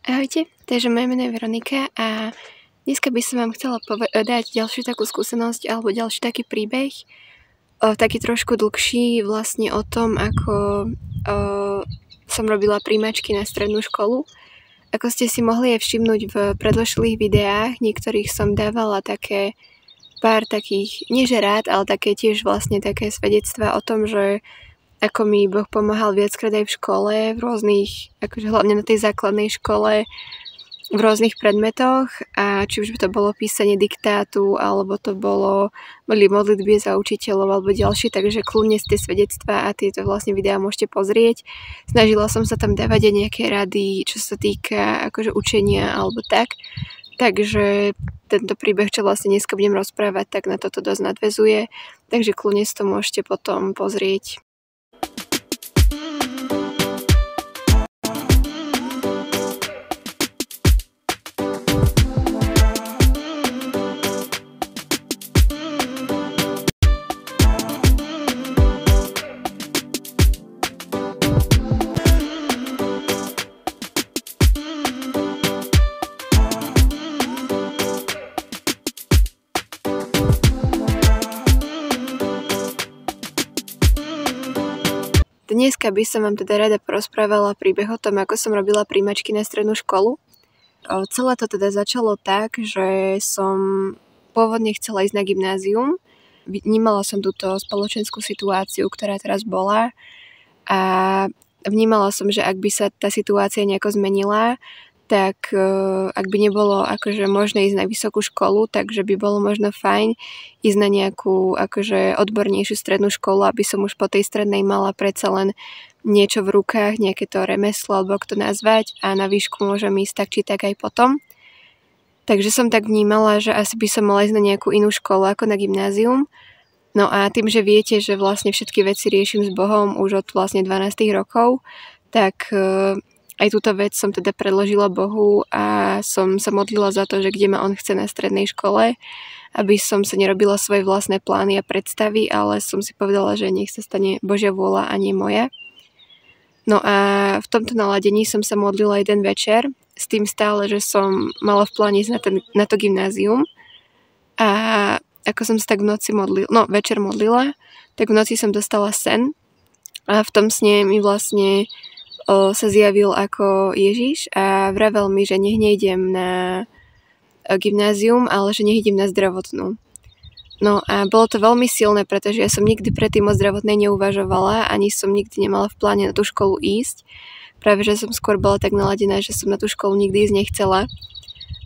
Ahojte, takže moje meno je Veronika a dneska by som vám chcela dať ďalšiu takú skúsenosť alebo ďalší taký príbeh, taký trošku dlhší vlastne o tom, ako som robila príjmačky na strednú školu. Ako ste si mohli aj všimnúť v predložilých videách, niektorých som dávala také pár takých, nie že rád, ale také tiež vlastne také svedectvá o tom, že ako mi Boh pomáhal viackrát aj v škole, v rôznych, akože hlavne na tej základnej škole, v rôznych predmetoch a či už by to bolo písanie diktátu, alebo to boli modlitby za učiteľov alebo ďalšie, takže kľudne tie svedectvá a tieto vlastne videá môžete pozrieť. Snažila som sa tam dávať aj nejaké rady, čo sa týka akože učenia alebo tak. Takže tento príbeh, čo vlastne dneska budem rozprávať, tak na toto dosť nadväzuje, takže kľudne si to môžete potom pozrieť. Dneska by som vám teda rada porozprávala príbeh o tom, ako som robila príjmačky na strednú školu. Celé to teda začalo tak, že som pôvodne chcela ísť na gymnázium. Vnímala som túto spoločenskú situáciu, ktorá teraz bola a vnímala som, že ak by sa tá situácia nejako zmenila, tak ak by nebolo akože možné ísť na vysokú školu, takže by bolo možno fajn ísť na nejakú akože odbornejšiu strednú školu, aby som už po tej strednej mala predsa len niečo v rukách, nejaké to remeslo, alebo ako to nazvať, a na výšku môžem ísť tak či tak aj potom. Takže som tak vnímala, že asi by som mala ísť na nejakú inú školu ako na gymnázium. No a tým, že viete, že vlastne všetky veci riešim s Bohom už od vlastne 12 rokov, tak aj túto vec som teda predložila Bohu a som sa modlila za to, že kde ma on chce na strednej škole, aby som sa nerobila svoje vlastné plány a predstavy, ale som si povedala, že nech sa stane Božia vôľa a nie moja. No a v tomto naladení som sa modlila jeden večer, s tým stále, že som mala v pláne ísť na to gymnázium. A ako som sa tak v noci večer modlila, tak v noci som dostala sen a v tom sne mi vlastne sa zjavil ako Ježiš a vravel mi, že nech nejdem na gymnázium, ale že nech idem na zdravotnú. No a bolo to veľmi silné, pretože ja som nikdy predtým o zdravotnej neuvažovala, ani som nikdy nemala v pláne na tú školu ísť. Práve, že som skôr bola tak naladená, že som na tú školu nikdy ísť nechcela.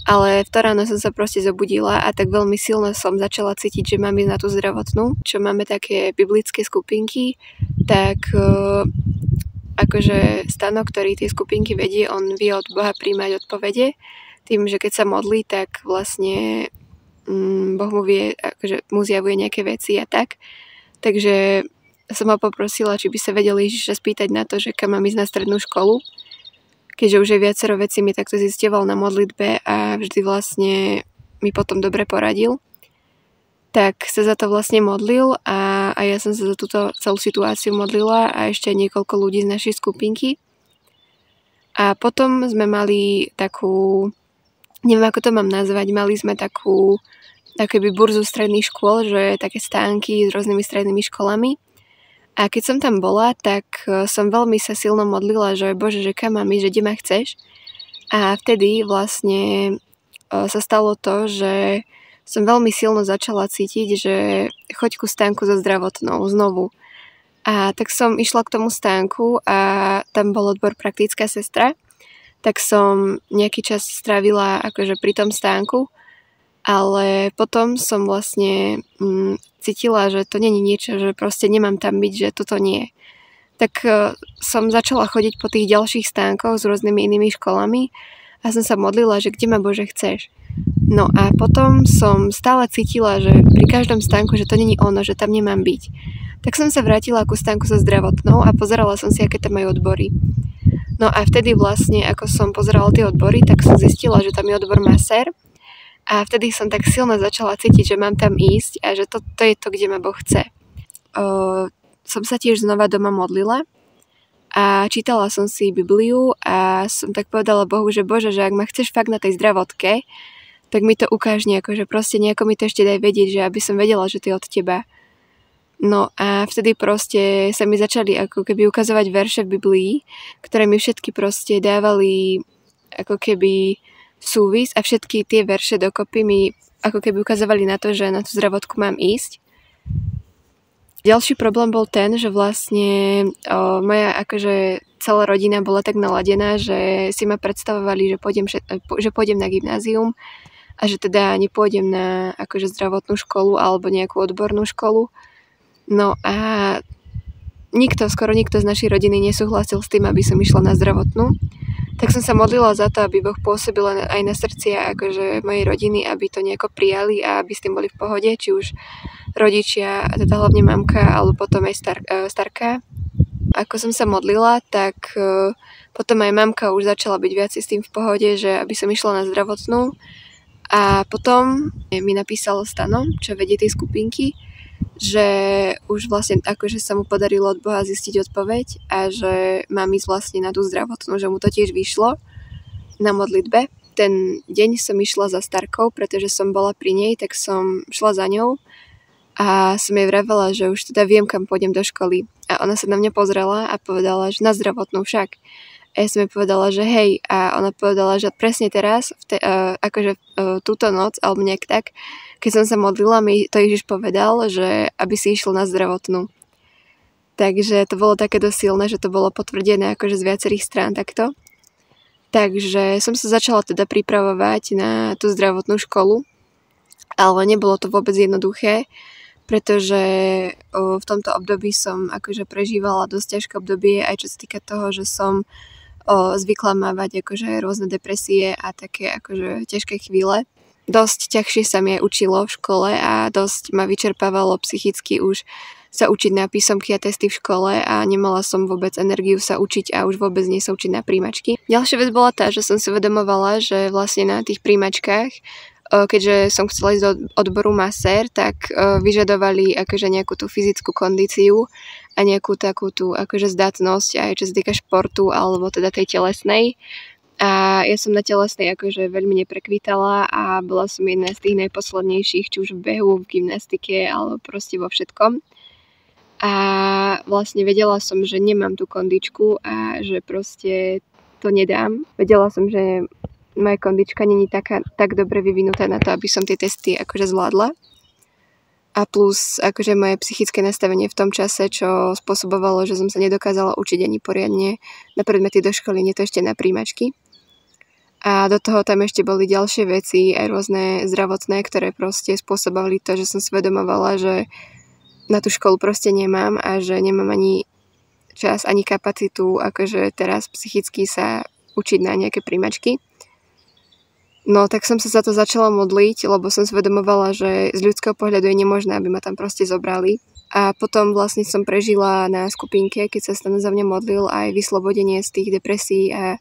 Ale v to ráno som sa proste zobudila a tak veľmi silno som začala cítiť, že mám ísť na tú zdravotnú. Čo máme také biblické skupinky, tak akože Stano, ktorý tie skupinky vedie, on vie od Boha príjmať odpovede. Tým, že keď sa modlí, tak vlastne Boh mu vie, akože mu zjavuje nejaké veci a tak. Takže som ho poprosila, či by sa vedeli Ježiša spýtať na to, že kam mám ísť na strednú školu. Keďže už je viacero vecí mi takto zisťoval na modlitbe a vždy vlastne mi potom dobre poradil. Tak sa za to vlastne modlil a ja som sa za túto celú situáciu modlila a ešte niekoľko ľudí z našej skupinky. A potom sme mali takú, neviem ako to mám nazvať, mali sme takú burzu stredných škôl, že také stánky s rôznymi strednými školami. A keď som tam bola, tak som veľmi sa silno modlila, že Bože, že kam mám ísť, že kde ma chceš. A vtedy vlastne sa stalo to, že som veľmi silno začala cítiť, že choď ku stánku so zdravotnou znovu. A tak som išla k tomu stánku a tam bol odbor praktická sestra. Tak som nejaký čas strávila akože pri tom stánku, ale potom som vlastne cítila, že to není niečo, že proste nemám tam byť, že toto nie. Tak som začala chodiť po tých ďalších stánkoch s rôznymi inými školami a som sa modlila, že kde ma Bože chceš. No a potom som stále cítila, že pri každom stánku, že to není ono, že tam nemám byť. Tak som sa vrátila ku stánku so zdravotnou a pozerala som si, aké tam majú odbory. No a vtedy vlastne, ako som pozerala tie odbory, tak som zistila, že tam je odbor masér. A vtedy som tak silno začala cítiť, že mám tam ísť a že to je to, kde ma Boh chce. Som sa tiež znova doma modlila a čítala som si Bibliu a som tak povedala Bohu, že Bože, že ak ma chceš fakt na tej zdravotke, tak mi to ukáž nejako, že proste nejako mi to ešte daj vedieť, že aby som vedela, že to je od teba. No a vtedy proste sa mi začali ako keby ukazovať verše v Biblii, ktoré mi všetky proste dávali ako keby súvis a všetky tie verše dokopy mi ako keby ukazovali na to, že na tú zdravotku mám ísť. Ďalší problém bol ten, že vlastne moja akože celá rodina bola tak naladená, že si ma predstavovali, že pôjdem na gymnázium a že teda nepôjdem na akože zdravotnú školu alebo nejakú odbornú školu. No a skoro nikto z našej rodiny nesúhlasil s tým, aby som išla na zdravotnú. Tak som sa modlila za to, aby Boh pôsobil aj na srdcia akože mojej rodiny, aby to nejako prijali a aby s tým boli v pohode, či už rodičia, a teda hlavne mamka, alebo potom aj starka. Ako som sa modlila, tak potom aj mamka už začala byť viac s tým v pohode, že aby som išla na zdravotnú. A potom mi napísal Stano, čo vedie tej skupinky, že už vlastne akože sa mu podarilo od Boha zistiť odpoveď a že mám ísť vlastne na tú zdravotnú, že mu to tiež vyšlo na modlitbe. Ten deň som išla za starkou, pretože som bola pri nej, tak som šla za ňou a som jej vravela, že už teda viem, kam pôjdem do školy. A ona sa na mňa pozrela a povedala, že na zdravotnú však. A ja som jej povedala, že hej. A ona povedala, že presne teraz, túto noc, alebo nejak tak, keď som sa modlila, mi to Ježiš povedal, že aby si išla na zdravotnú. Takže to bolo také dosť silné, že to bolo potvrdené akože z viacerých strán takto. Takže som sa začala teda pripravovať na tú zdravotnú školu, ale nebolo to vôbec jednoduché, pretože v tomto období som akože prežívala dosť ťažké obdobie, aj čo sa týka toho, že som zvykla mávať akože rôzne depresie a také akože ťažké chvíle. Dosť ťažšie sa mi aj učilo v škole a dosť ma vyčerpávalo psychicky už sa učiť na písomky a testy v škole a nemala som vôbec energiu sa učiť a už vôbec nie sa učiť na príjmačky. Ďalšia vec bola tá, že som si uvedomovala, že vlastne na tých príjmačkách, keďže som chcela ísť do odboru masér, tak vyžadovali akože nejakú tú fyzickú kondíciu a nejakú takú tú akože zdatnosť aj čo sa týka športu alebo teda tej telesnej. A ja som na telesnej akože veľmi neprekvítala a bola som jedna z tých najposlednejších, či už v behu, v gymnastike alebo proste vo všetkom. A vlastne vedela som, že nemám tú kondičku a že proste to nedám. Vedela som, že moja kondička není tak dobre vyvinutá na to, aby som tie testy akože zvládla. A plus akože moje psychické nastavenie v tom čase, čo spôsobovalo, že som sa nedokázala učiť ani poriadne na predmety do školy, nie to ešte na príjmačky. A do toho tam ešte boli ďalšie veci, aj rôzne zdravotné, ktoré proste spôsobovali to, že som si vedomovala, že na tú školu proste nemám a že nemám ani čas, ani kapacitu, akože teraz psychicky sa učiť na nejaké príjmačky. No tak som sa za to začala modliť, lebo som si vedomovala, že z ľudského pohľadu je nemožné, aby ma tam proste zobrali. A potom vlastne som prežila na skupinke, keď sa Stano za mňa modlil, aj vyslobodenie z tých depresí a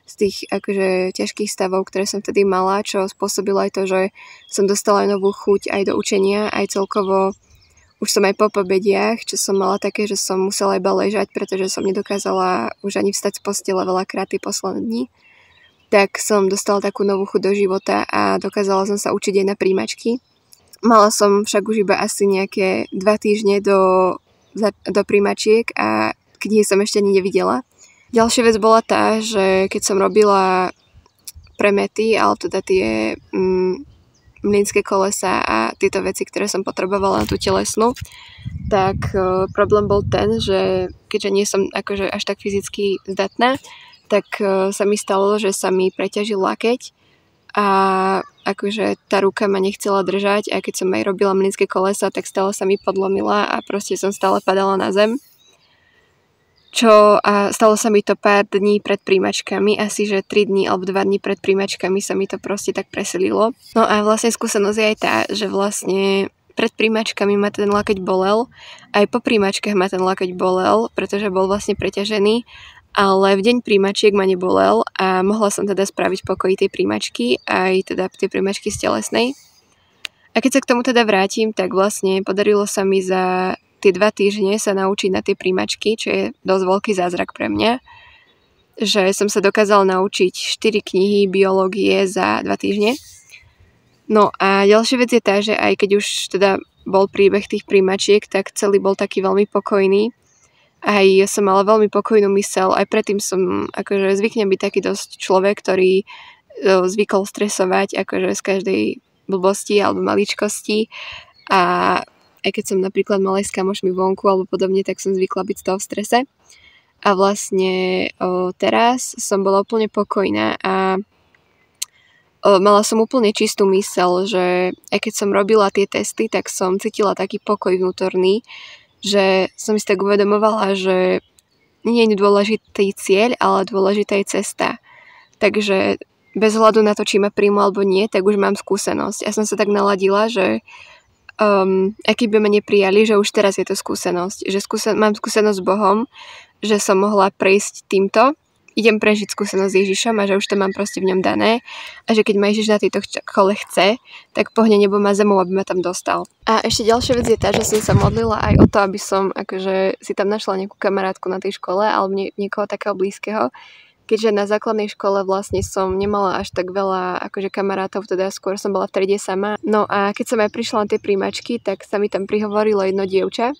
z tých akože ťažkých stavov, ktoré som vtedy mala, čo spôsobilo aj to, že som dostala aj novú chuť aj do učenia, aj celkovo už som aj po pobediach, čo som mala také, že som musela iba ležať, pretože som nedokázala už ani vstať z postele veľakrát tie posledné dni. Tak som dostala takú novú chuť do života a dokázala som sa učiť aj na príjmačky. Mala som však už iba asi nejaké 2 týždne do príjmačiek a knihy som ešte ani nevidela. Ďalšia vec bola tá, že keď som robila premety, ale teda tie mlynské kolesa a tieto veci, ktoré som potrebovala na tú telesnú, tak problém bol ten, že keďže nie som akože až tak fyzicky zdatná, tak sa mi stalo, že sa mi preťažil lakeť a akože tá ruka ma nechcela držať a keď som aj robila mlynské kolesa, tak stále sa mi podlomila a proste som stále padala na zem. A stalo sa mi to pár dní pred príjmačkami, asi že 3 dní alebo 2 dní pred príjmačkami sa mi to proste tak presililo. No a vlastne skúsenosť je aj tá, že vlastne pred príjmačkami ma ten lakeť bolel, aj po príjmačkách ma ten lakeť bolel, pretože bol vlastne preťažený, ale v deň príjmačiek ma nebolel a mohla som teda spraviť pokoj tej príjmačky, aj teda tie príjmačky z telesnej. A keď sa k tomu teda vrátim, tak vlastne podarilo sa mi za tie 2 týždne sa naučiť na tie príjmačky, čo je dosť veľký zázrak pre mňa, že som sa dokázala naučiť 4 knihy biológie za 2 týždne. No a ďalšia vec je tá, že aj keď už teda bol príbeh tých príjmačiek, tak celý bol taký veľmi pokojný. Aj som mala veľmi pokojnú myseľ, aj predtým som akože zvyknem byť taký dosť človek, ktorý zvykol stresovať akože z každej blbosti alebo maličkosti a aj keď som napríklad mala aj s kamošmi vonku alebo podobne, tak som zvykla byť z toho v strese. A vlastne teraz som bola úplne pokojná a mala som úplne čistú myseľ, že aj keď som robila tie testy, tak som cítila taký pokoj vnútorný, že som si tak uvedomovala, že nie je dôležitý cieľ, ale dôležitá je cesta. Takže bez hľadu na to, či ma príjmu alebo nie, tak už mám skúsenosť. Ja som sa tak naladila, že aj keď by ma neprijali, že už teraz je to skúsenosť. Že mám skúsenosť s Bohom, že som mohla prejsť týmto, idem prežiť skúsenosť s Ježišom a že už to mám proste v ňom dané a že keď ma Ježiš na tejto kole chce, tak pohne nebom a zemou, aby ma tam dostal. A ešte ďalšia vec je tá, že som sa modlila aj o to, aby som akože si tam našla nejakú kamarátku na tej škole alebo niekoho takého blízkeho, keďže na základnej škole vlastne som nemala až tak veľa akože kamarátov, teda skôr som bola v triede sama. No a keď som aj prišla na tie príjmačky, tak sa mi tam prihovorilo jedno dievča.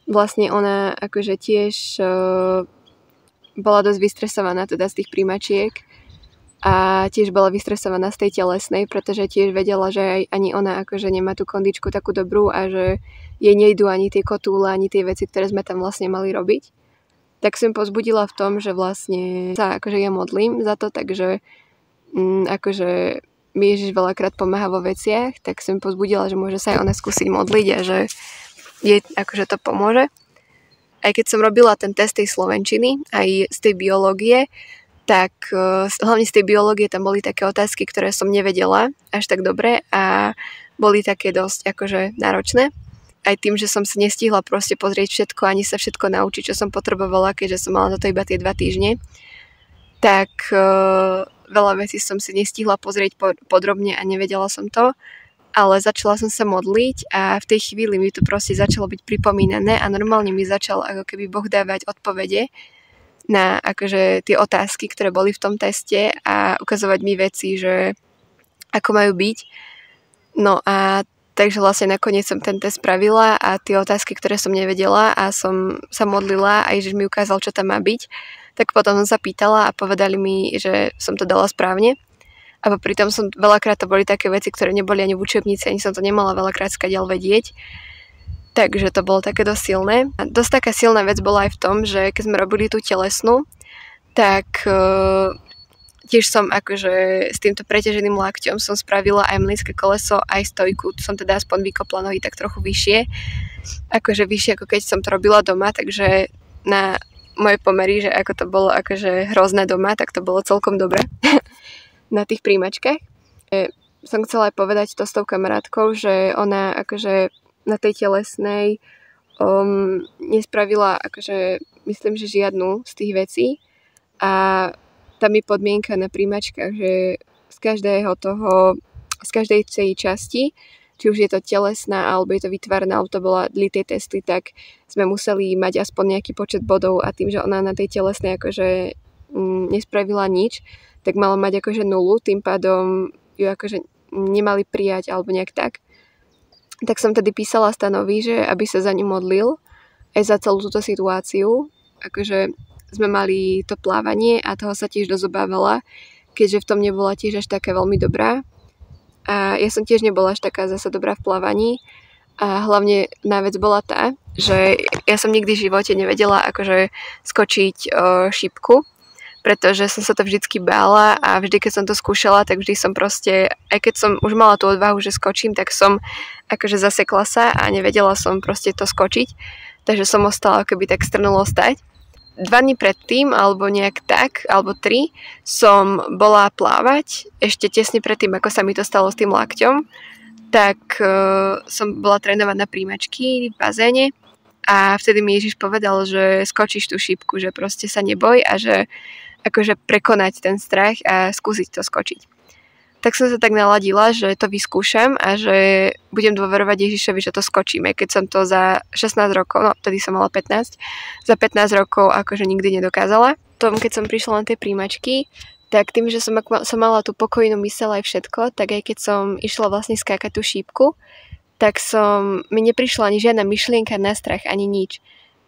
Vlastne ona akože tiež bola dosť vystresovaná teda z tých príjmačiek a tiež bola vystresovaná z tej telesnej, pretože tiež vedela, že aj ani ona akože nemá tú kondičku takú dobrú a že jej nejdú ani tie kotúle, ani tie veci, ktoré sme tam vlastne mali robiť. Tak som pozbudila v tom, že vlastne sa akože ja modlím za to, takže akože mi Ježiš veľakrát pomáha vo veciach, tak som pozbudila, že môže sa aj ona skúsiť modliť a že jej akože to pomôže. Aj keď som robila ten test tej slovenčiny, aj z tej biológie, tak hlavne z tej biológie tam boli také otázky, ktoré som nevedela až tak dobre a boli také dosť akože náročné. Aj tým, že som si nestihla proste pozrieť všetko, ani sa všetko naučiť, čo som potrebovala, keďže som mala na to iba tie 2 týždne, tak veľa vecí som si nestihla pozrieť podrobne a nevedela som to, ale začala som sa modliť a v tej chvíli mi to proste začalo byť pripomínané a normálne mi začal ako keby Boh dávať odpovede na akože tie otázky, ktoré boli v tom teste a ukazovať mi veci, že ako majú byť. No a takže vlastne nakoniec som ten test spravila a tie otázky, ktoré som nevedela a som sa modlila a Ježiš mi ukázal, čo tam má byť, tak potom som sa pýtala a povedali mi, že som to dala správne. A pritom som veľakrát to boli také veci, ktoré neboli ani v učebnici, ani som to nemala veľakrát skadiaľ vedieť. Takže to bolo také dosť silné. A dosť taká silná vec bola aj v tom, že keď sme robili tú telesnú, tak tiež som akože s týmto preťaženým lakťom som spravila aj mlynské koleso, aj stojku. Som teda aspoň vykopla nohy tak trochu vyššie. Akože vyššie, ako keď som to robila doma, takže na moje pomery, že ako to bolo akože hrozné doma, tak to bolo celkom dobré na tých príjmačkách. Som chcela aj povedať to s tou kamarátkou, že ona akože na tej telesnej nespravila akože myslím, že žiadnu z tých vecí a tam je podmienka na príjmačkách, že z každej tej časti, či už je to telesná, alebo je to vytvarná, alebo to bola tie testy, tak sme museli mať aspoň nejaký počet bodov a tým, že ona na tej telesnej akože nespravila nič, tak mala mať akože 0, tým pádom ju akože nemali prijať alebo nejak tak. Tak som tedy písala Stanovi, že aby sa za ňu modlil aj za celú túto situáciu. Akože sme mali to plávanie a toho sa tiež dozobávala, keďže v tom nebola tiež až taká veľmi dobrá. A ja som tiež nebola až taká zasa dobrá v plávaní. A hlavne jedna vec bola tá, že ja som nikdy v živote nevedela akože skočiť šipku, pretože som sa to vždycky bála a vždy, keď som to skúšala, tak vždy som proste, aj keď som už mala tú odvahu, že skočím, tak som akože zasekla sa a nevedela som proste to skočiť, takže som ostala keby tak strnulo stať. 2 dní predtým, alebo nejak tak, alebo 3, som bola plávať, ešte tesne predtým, ako sa mi to stalo s tým lakťom, tak som bola trénovať na príjmačky v bazéne a vtedy mi Ježiš povedal, že skočíš tú šípku, že proste sa neboj a že akože prekonať ten strach a skúsiť to skočiť. tak som sa tak naladila, že to vyskúšam a že budem dôverovať Ježišovi, že to skočíme. Keď som to za 16 rokov, no vtedy som mala 15, za 15 rokov akože nikdy nedokázala. Keď som prišla na tie príjmačky, tak tým, že som mala tú pokojnú myseľ aj všetko, tak aj keď som išla vlastne skákať tú šípku, tak mi neprišla ani žiadna myšlienka na strach, ani nič.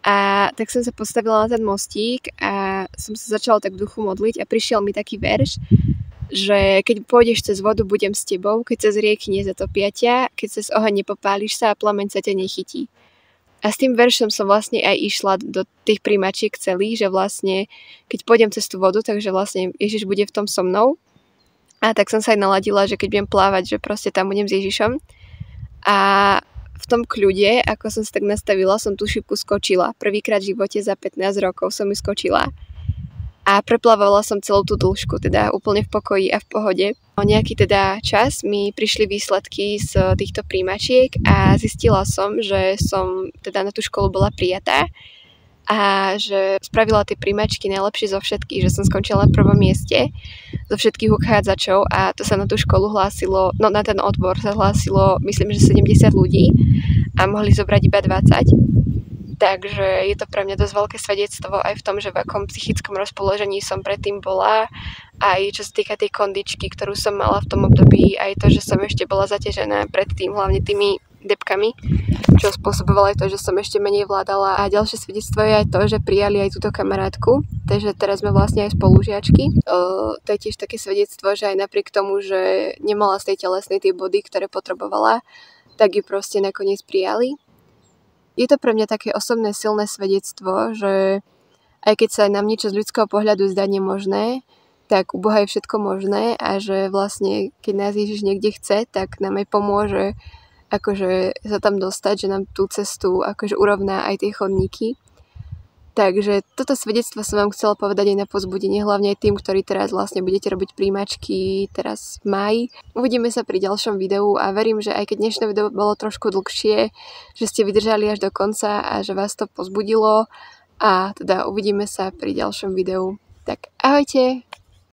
A tak som sa postavila na ten mostík a som sa začala tak v duchu modliť a prišiel mi taký verš, že keď pôjdeš cez vodu, budem s tebou, keď cez rieky nezatopia ťa, keď cez oheň nepopáliš sa a plameň sa ťa nechytí. A s tým veršom som vlastne aj išla do tých príjmačiek celých, že vlastne keď pôjdem cez tú vodu, takže vlastne Ježiš bude v tom so mnou. A tak som sa aj naladila, že keď budem plávať, že proste tam budem s Ježišom. A v tom kľude, ako som sa tak nastavila, som tú šípku skočila. Prvýkrát v živote za 15 rokov som ju skočila. A preplávala som celú tú dĺžku, teda úplne v pokoji a v pohode. O nejaký teda čas mi prišli výsledky z týchto príjmačiek a zistila som, že som teda na tú školu bola prijatá a že spravila tie príjmačky najlepšie zo všetkých, že som skončila na prvom mieste zo všetkých uchádzačov a to sa na tú školu hlásilo, no na ten odbor sa hlásilo, myslím, že 70 ľudí a mohli zobrať iba 20. Takže je to pre mňa dosť veľké svedectvo aj v tom, že v akom psychickom rozpoložení som predtým bola, aj čo sa týka tej kondičky, ktorú som mala v tom období, aj to, že som ešte bola zaťažená predtým, hlavne tými debkami, čo spôsobovalo aj to, že som ešte menej vládala. A ďalšie svedectvo je aj to, že prijali aj túto kamarátku, takže teraz sme vlastne aj spolužiačky. To je tiež také svedectvo, že aj napriek tomu, že nemala z tej telesnej tie body, ktoré potrebovala, tak ju proste nakoniec prijali. Je to pre mňa také osobné silné svedectvo, že aj keď sa nám niečo z ľudského pohľadu zdá nemožné, tak u Boha je všetko možné a že vlastne keď nás Ježiš niekde chce, tak nám aj pomôže akože sa tam dostať, že nám tú cestu akože urovná aj tie chodníky. Takže toto svedectvo som vám chcela povedať aj na povzbudenie, hlavne aj tým, ktorí teraz vlastne budete robiť príjmačky teraz v máji. Uvidíme sa pri ďalšom videu a verím, že aj keď dnešné video bolo trošku dlhšie, že ste vydržali až do konca a že vás to povzbudilo a teda uvidíme sa pri ďalšom videu. Tak ahojte!